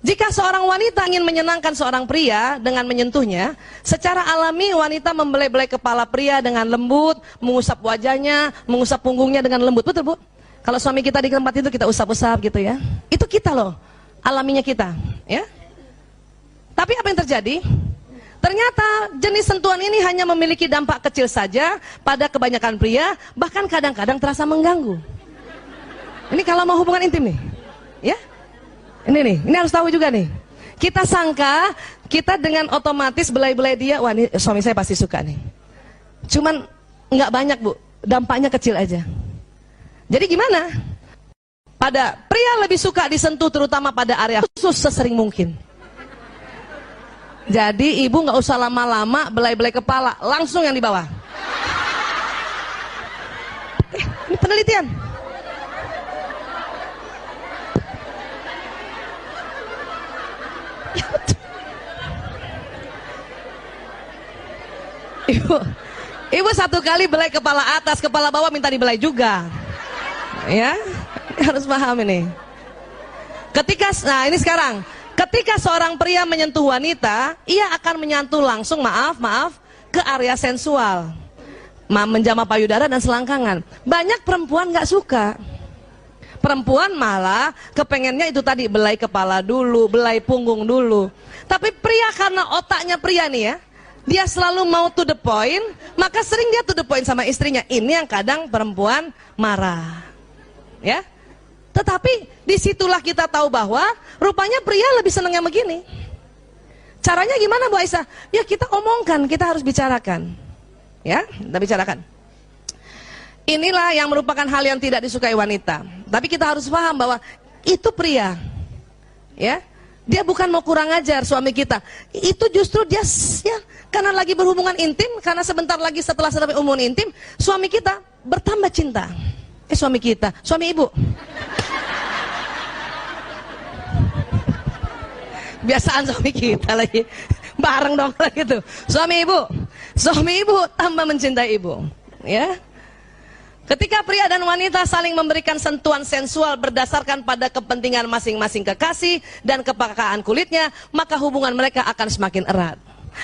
Jika seorang wanita ingin menyenangkan seorang pria dengan menyentuhnya, secara alami wanita membelai-belai kepala pria dengan lembut, mengusap wajahnya, mengusap punggungnya dengan lembut. Betul, Bu? Kalau suami kita di tempat itu kita usap-usap gitu ya. Itu kita loh, alaminya kita, ya. Tapi apa yang terjadi? Ternyata jenis sentuhan ini hanya memiliki dampak kecil saja pada kebanyakan pria, bahkan kadang-kadang terasa mengganggu. Ini kalau mau hubungan intim nih, ya. Ini nih, ini harus tahu juga nih. Kita sangka kita dengan otomatis belai-belai dia, wah ini suami saya pasti suka nih. Cuman nggak banyak, Bu, dampaknya kecil aja. Jadi gimana? Pada pria lebih suka disentuh terutama pada area khusus sesering mungkin. Jadi ibu nggak usah lama-lama belai-belai kepala, langsung yang di bawah. Ini penelitian. Ibu satu kali belai kepala atas, kepala bawah minta dibelai juga. Ya, harus paham ini. Nah ini sekarang, ketika seorang pria menyentuh wanita, ia akan menyentuh langsung, maaf, ke area sensual, menjamah payudara dan selangkangan. Banyak perempuan nggak suka. Perempuan malah kepengennya itu tadi, belai kepala dulu, belai punggung dulu. Tapi pria karena otaknya pria nih ya, dia selalu mau to the point, maka sering dia to the point sama istrinya. Ini yang kadang perempuan marah, ya. Tetapi disitulah kita tahu bahwa rupanya pria lebih senang yang begini. Caranya gimana, Bu Aisyah? Ya kita omongkan, kita harus bicarakan, ya, kita bicarakan. Inilah yang merupakan hal yang tidak disukai wanita. Tapi kita harus paham bahwa itu pria, ya. Dia bukan mau kurang ajar suami kita. Itu justru dia, ya, karena lagi berhubungan intim, karena sebentar lagi setelah selesai hubungan intim, suami kita bertambah cinta. Suami kita, suami ibu. Biasaan suami kita lagi, bareng dong lagi tuh. Suami ibu tambah mencintai ibu, ya. Ketika pria dan wanita saling memberikan sentuhan sensual berdasarkan pada kepentingan masing-masing kekasih dan kepekaan kulitnya, maka hubungan mereka akan semakin erat.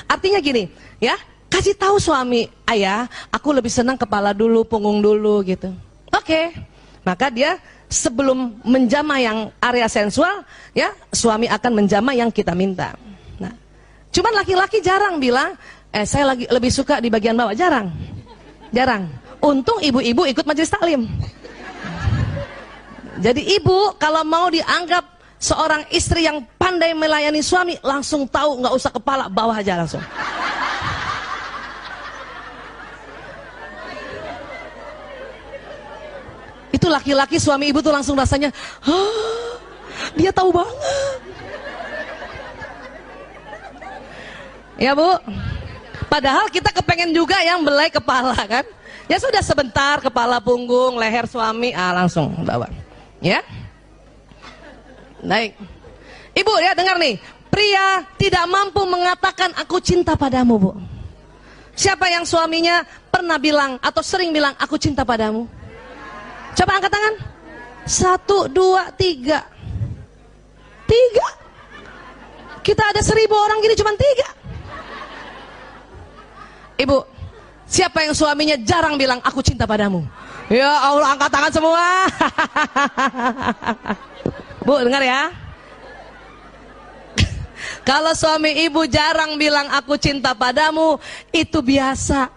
Artinya gini, ya, kasih tahu suami, ayah, aku lebih senang kepala dulu, punggung dulu gitu. Oke, maka dia sebelum menjamah yang area sensual, ya, suami akan menjamah yang kita minta. Nah, cuman laki-laki jarang bilang, saya lebih suka di bagian bawah, jarang. Untung ibu-ibu ikut majelis taklim. Jadi ibu kalau mau dianggap seorang istri yang pandai melayani suami, langsung tahu, nggak usah kepala, bawah aja langsung. Itu laki-laki suami ibu tuh langsung rasanya, dia tahu banget. Ya Bu, padahal kita kepengen juga yang belai kepala kan. Ya sudah sebentar, kepala, punggung, leher suami, langsung bawa. Ya. Baik. Ibu ya dengar nih, pria tidak mampu mengatakan aku cinta padamu, Bu. Siapa yang suaminya pernah bilang atau sering bilang aku cinta padamu? Coba angkat tangan. 1, 2, 3. 3. Kita ada 1000 orang gini cuma 3. Ibu, siapa yang suaminya jarang bilang aku cinta padamu? Ya Allah, angkat tangan semua. Bu, dengar ya. Kalau suami ibu jarang bilang aku cinta padamu, itu biasa.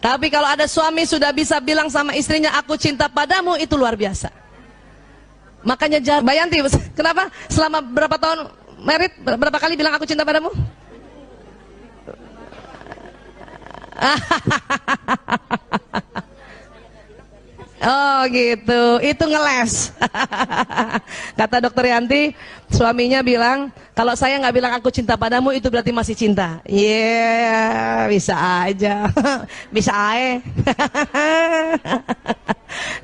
Tapi kalau ada suami sudah bisa bilang sama istrinya aku cinta padamu, itu luar biasa. Makanya Bayanti, kenapa selama berapa tahun married, berapa kali bilang aku cinta padamu? Oh gitu, itu ngeles. Kata dokter Yanti, suaminya bilang, kalau saya nggak bilang aku cinta padamu, itu berarti masih cinta. Yeah, bisa aja. Bisa aja.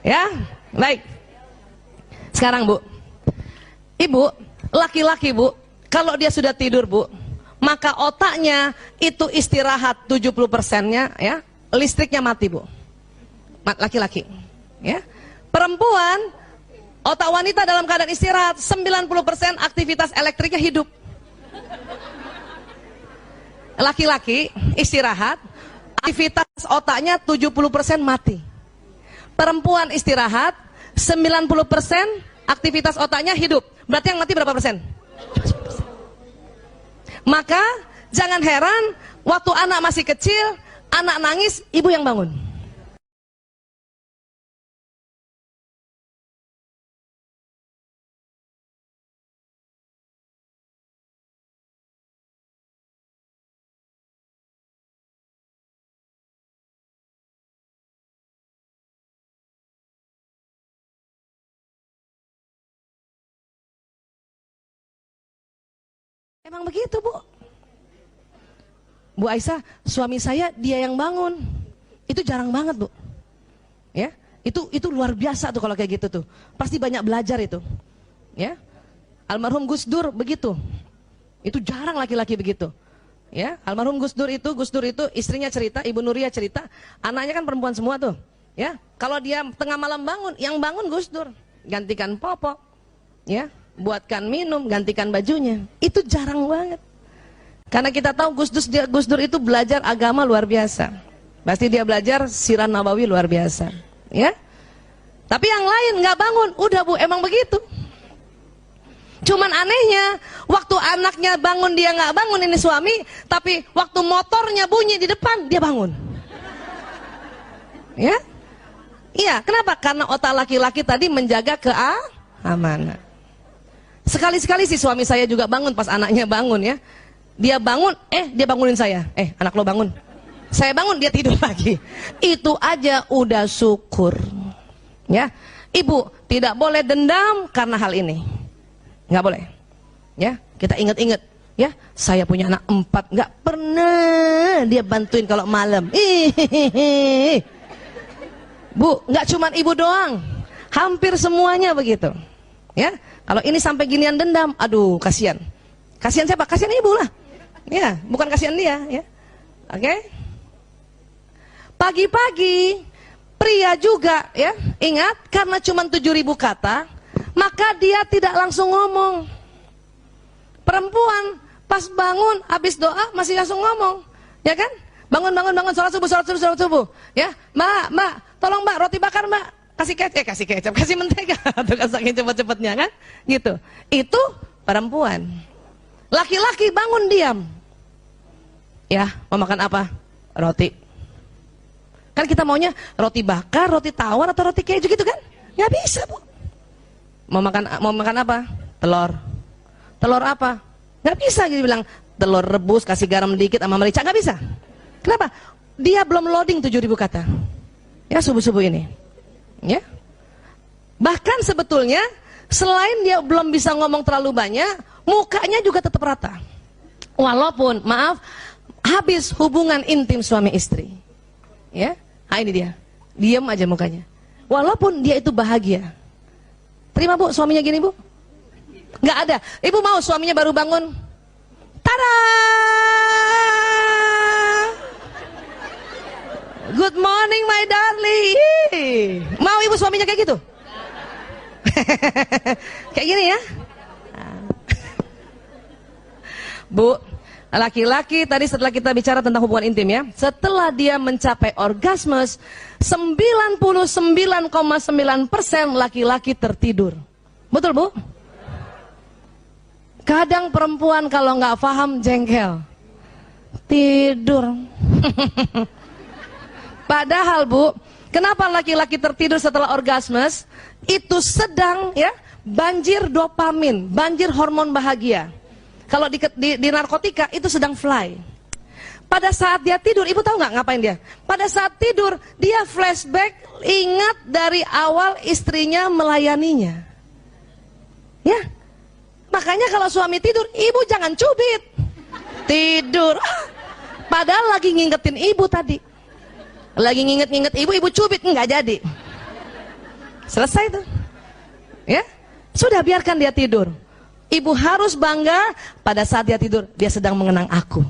Ya, baik. Sekarang Bu, ibu, laki-laki Bu, kalau dia sudah tidur Bu, maka otaknya itu istirahat 70%-nya, ya, listriknya mati Bu. Laki-laki, ya. Perempuan Otak wanita dalam keadaan istirahat, 90% aktivitas elektriknya hidup. Laki-laki istirahat, aktivitas otaknya 70% mati. Perempuan istirahat, 90% aktivitas otaknya hidup. Berarti yang mati berapa persen? Maka jangan heran waktu anak masih kecil, anak nangis, ibu yang bangun. Emang begitu, Bu. Bu Aisyah, suami saya dia yang bangun. Itu jarang banget, Bu. Ya, itu luar biasa tuh kalau kayak gitu tuh. Pasti banyak belajar itu. Ya. Almarhum Gus Dur begitu. Itu jarang laki-laki begitu. Ya, almarhum Gus Dur itu istrinya cerita, Ibu Nuria cerita, anaknya kan perempuan semua tuh. Ya, kalau dia tengah malam bangun, yang bangun Gus Dur, gantikan popok. Ya, buatkan minum, gantikan bajunya. Itu jarang banget. Karena kita tahu Gus Dur itu belajar agama luar biasa. Pasti dia belajar Sirah Nabawi luar biasa. Ya. Tapi yang lain nggak bangun, udah Bu, emang begitu. Cuman anehnya, waktu anaknya bangun dia nggak bangun, ini suami, tapi waktu motornya bunyi di depan dia bangun. Ya. Iya, kenapa? Karena otak laki-laki tadi menjaga keamanan. Sekali-sekali sih suami saya juga bangun pas anaknya bangun ya. Dia bangun, dia bangunin saya. Anak lo bangun. Saya bangun, dia tidur lagi. Itu aja udah syukur. Ya. Ibu, tidak boleh dendam karena hal ini. Nggak boleh. Ya, kita ingat-ingat. Ya, saya punya anak 4, nggak pernah dia bantuin kalau malam. Bu, nggak cuman ibu doang. Hampir semuanya begitu. Ya. Kalau ini sampai ginian dendam, aduh kasihan. Kasihan siapa? Kasihan ibu lah. Ya, bukan kasihan dia, ya. Oke? Pagi-pagi pria juga, ya. Ingat, karena cuma 7.000 kata, maka dia tidak langsung ngomong. Perempuan pas bangun habis doa masih langsung ngomong, ya kan? Bangun salat subuh. Ya, Mbak, tolong Mbak, roti bakar Mbak. Kasih kecap, kasih mentega, atau saking cepet-cepetnya kan, gitu. Itu perempuan. Laki-laki bangun diam. Ya, mau makan apa? Roti. Kan kita maunya roti bakar, roti tawar atau roti keju gitu kan? Nggak bisa Bu. Mau makan apa? Telur. Telur apa? Nggak bisa gitu bilang. Telur rebus kasih garam dikit sama merica, nggak bisa. Kenapa? Dia belum loading 7.000 kata. Ya subuh-subuh ini. Ya. Bahkan sebetulnya selain dia belum bisa ngomong terlalu banyak, mukanya juga tetap rata. Walaupun maaf habis hubungan intim suami istri. Ya. Nah, ini dia. Diam aja mukanya. Walaupun dia itu bahagia. Terima Bu, suaminya gini Bu? Nggak ada. Ibu mau suaminya baru bangun. Tada! Good morning my darling. Mau ibu suaminya kayak gitu? Kayak gini ya. Bu, laki-laki tadi setelah kita bicara tentang hubungan intim ya, setelah dia mencapai orgasme, 99,9% laki-laki tertidur. Betul Bu? Kadang perempuan kalau nggak paham jengkel, tidur. Padahal Bu, kenapa laki-laki tertidur setelah orgasmes? Itu sedang ya banjir dopamin, banjir hormon bahagia. Kalau di narkotika itu sedang fly. Pada saat dia tidur, ibu tahu nggak ngapain dia? Pada saat tidur dia flashback, ingat dari awal istrinya melayaninya. Ya, makanya kalau suami tidur, ibu jangan cubit. Tidur, padahal lagi ngingetin ibu tadi. Lagi nginget-nginget ibu cubit, nggak jadi. Selesai tuh. Ya, sudah biarkan dia tidur. Ibu harus bangga pada saat dia tidur, dia sedang mengenang aku.